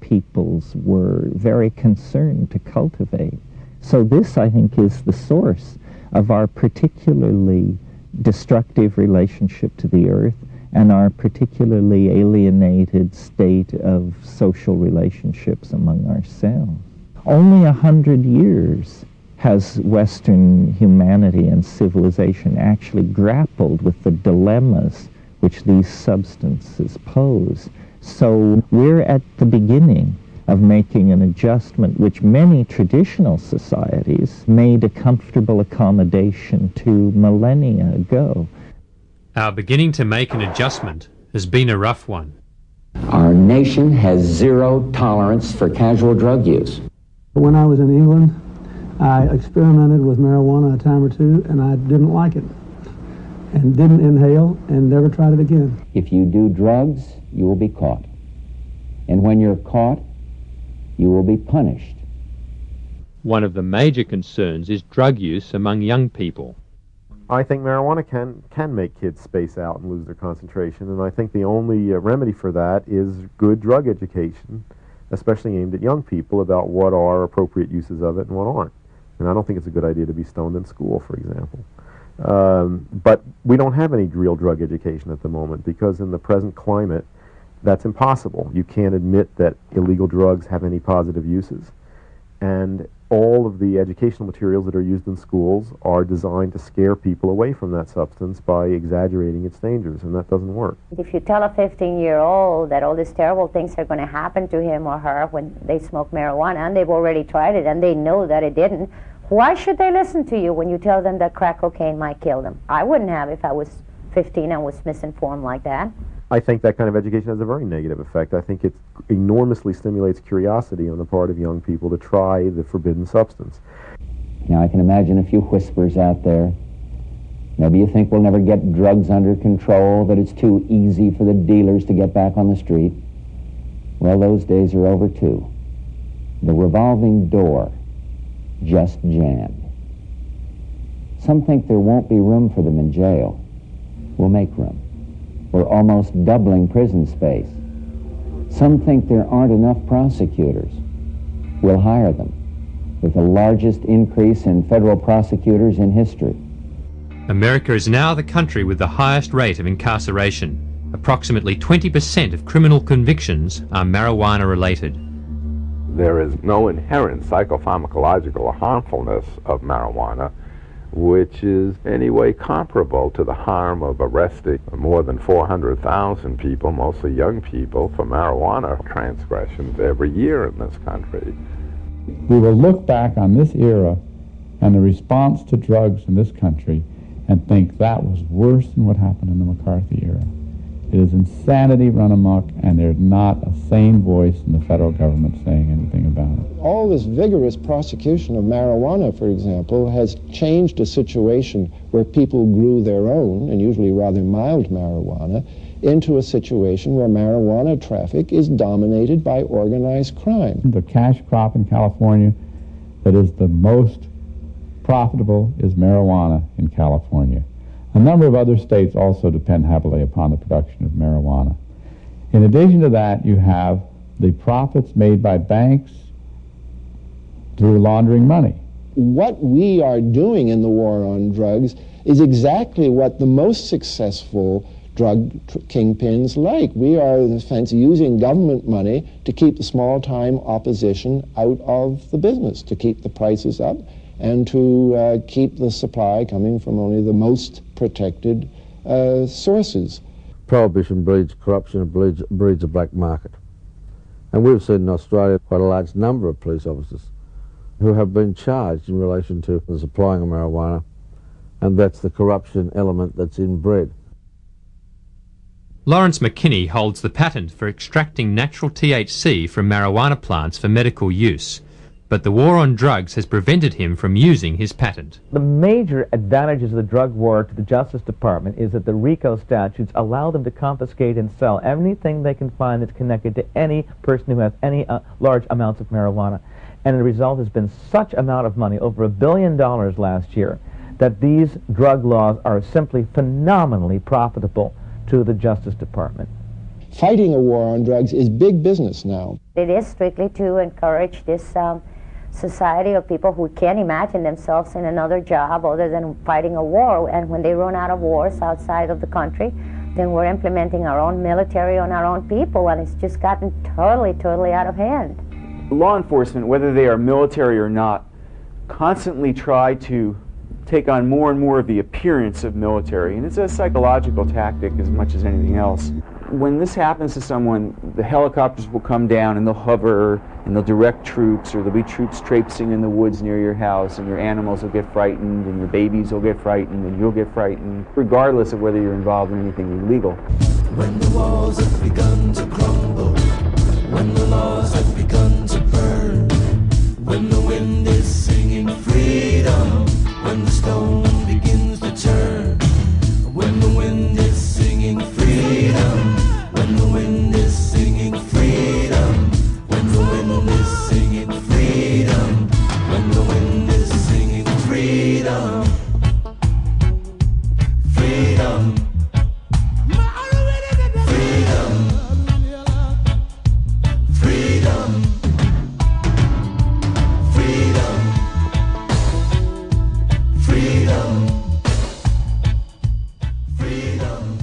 peoples were very concerned to cultivate. So this, I think, is the source of our particularly destructive relationship to the earth and our particularly alienated state of social relationships among ourselves. Only 100 years has Western humanity and civilization actually grappled with the dilemmas which these substances pose. So we're at the beginning of making an adjustment which many traditional societies made a comfortable accommodation to millennia ago. Our beginning to make an adjustment has been a rough one. Our nation has zero tolerance for casual drug use. When I was in England, I experimented with marijuana a time or two, and I didn't like it, and didn't inhale, and never tried it again. If you do drugs, you will be caught. And when you're caught, you will be punished. One of the major concerns is drug use among young people. I think marijuana can make kids space out and lose their concentration, and I think the only remedy for that is good drug education, especially aimed at young people, about what are appropriate uses of it and what aren't. And I don't think it's a good idea to be stoned in school, for example. But we don't have any real drug education at the moment, because in the present climate, that's impossible. You can't admit that illegal drugs have any positive uses. And all of the educational materials that are used in schools are designed to scare people away from that substance by exaggerating its dangers, and that doesn't work. If you tell a 15-year-old that all these terrible things are going to happen to him or her when they smoke marijuana, and they've already tried it and they know that it didn't, why should they listen to you when you tell them that crack cocaine might kill them? I wouldn't have if I was 15 and was misinformed like that. I think that kind of education has a very negative effect. I think it enormously stimulates curiosity on the part of young people to try the forbidden substance. Now, I can imagine a few whispers out there. Maybe you think we'll never get drugs under control, that it's too easy for the dealers to get back on the street. Well, those days are over, too. The revolving door just jammed. Some think there won't be room for them in jail. We'll make room. We're almost doubling prison space. Some think there aren't enough prosecutors. We'll hire them, with the largest increase in federal prosecutors in history. America is now the country with the highest rate of incarceration. Approximately 20% of criminal convictions are marijuana-related. There is no inherent psychopharmacological harmfulness of marijuana, which is anyway comparable to the harm of arresting more than 400,000 people, mostly young people, for marijuana transgressions every year in this country. We will look back on this era and the response to drugs in this country and think that was worse than what happened in the McCarthy era. It is insanity run amok, and there's not a sane voice in the federal government saying anything about it. All this vigorous prosecution of marijuana, for example, has changed a situation where people grew their own, and usually rather mild marijuana, into a situation where marijuana traffic is dominated by organized crime. The cash crop in California that is the most profitable is marijuana in California. A number of other states also depend heavily upon the production of marijuana. In addition to that, you have the profits made by banks through laundering money. What we are doing in the war on drugs is exactly what the most successful drug kingpins like. We are, in a sense, using government money to keep the small-time opposition out of the business, to keep the prices up, and to keep the supply coming from only the most protected sources. Prohibition breeds corruption, it breeds a black market. And we've seen in Australia quite a large number of police officers who have been charged in relation to the supplying of marijuana, and that's the corruption element that's inbred. Lawrence McKinney holds the patent for extracting natural THC from marijuana plants for medical use, but the war on drugs has prevented him from using his patent. The major advantages of the drug war to the Justice Department is that the RICO statutes allow them to confiscate and sell anything they can find that's connected to any person who has any large amounts of marijuana. And the result has been such amount of money, over $1 billion last year, that these drug laws are simply phenomenally profitable to the Justice Department. fighting a war on drugs is big business now. It is strictly to encourage this society of people who can't imagine themselves in another job other than fighting a war, and when they run out of wars outside of the country, then we're implementing our own military on our own people, and it's just gotten totally out of hand. Law enforcement, whether they are military or not, constantly try to take on more and more of the appearance of military, and it's a psychological tactic as much as anything else. When this happens to someone, the helicopters will come down and they'll hover and they'll direct troops, or there'll be troops traipsing in the woods near your house, and your animals will get frightened and your babies will get frightened and you'll get frightened, regardless of whether you're involved in anything illegal. When the walls have begun to crumble, when the laws have begun to burn, when the wind is singing freedom, when the stone begins to turn, when the wind is singing freedom, when the wind is singing freedom, when the wind is singing freedom, when the wind is singing freedom, freedom, freedom, freedom, freedom.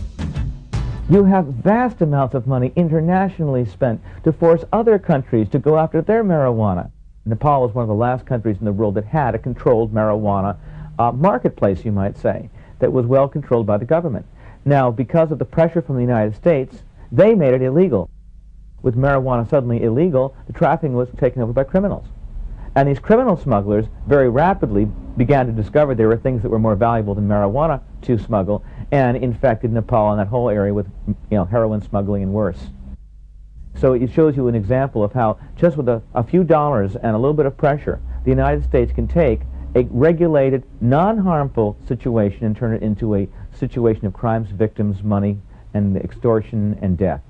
You have vast amounts of money internationally spent to force other countries to go after their marijuana. Nepal was one of the last countries in the world that had a controlled marijuana marketplace, you might say, that was well controlled by the government. Now, because of the pressure from the United States, they made it illegal. With marijuana suddenly illegal, the trafficking was taken over by criminals. And these criminal smugglers very rapidly began to discover there were things that were more valuable than marijuana to smuggle, and infected Nepal and that whole area with heroin smuggling and worse. So it shows you an example of how just with a few dollars and a little bit of pressure, the United States can take a regulated, non-harmful situation and turn it into a situation of crimes, victims, money, and extortion and death.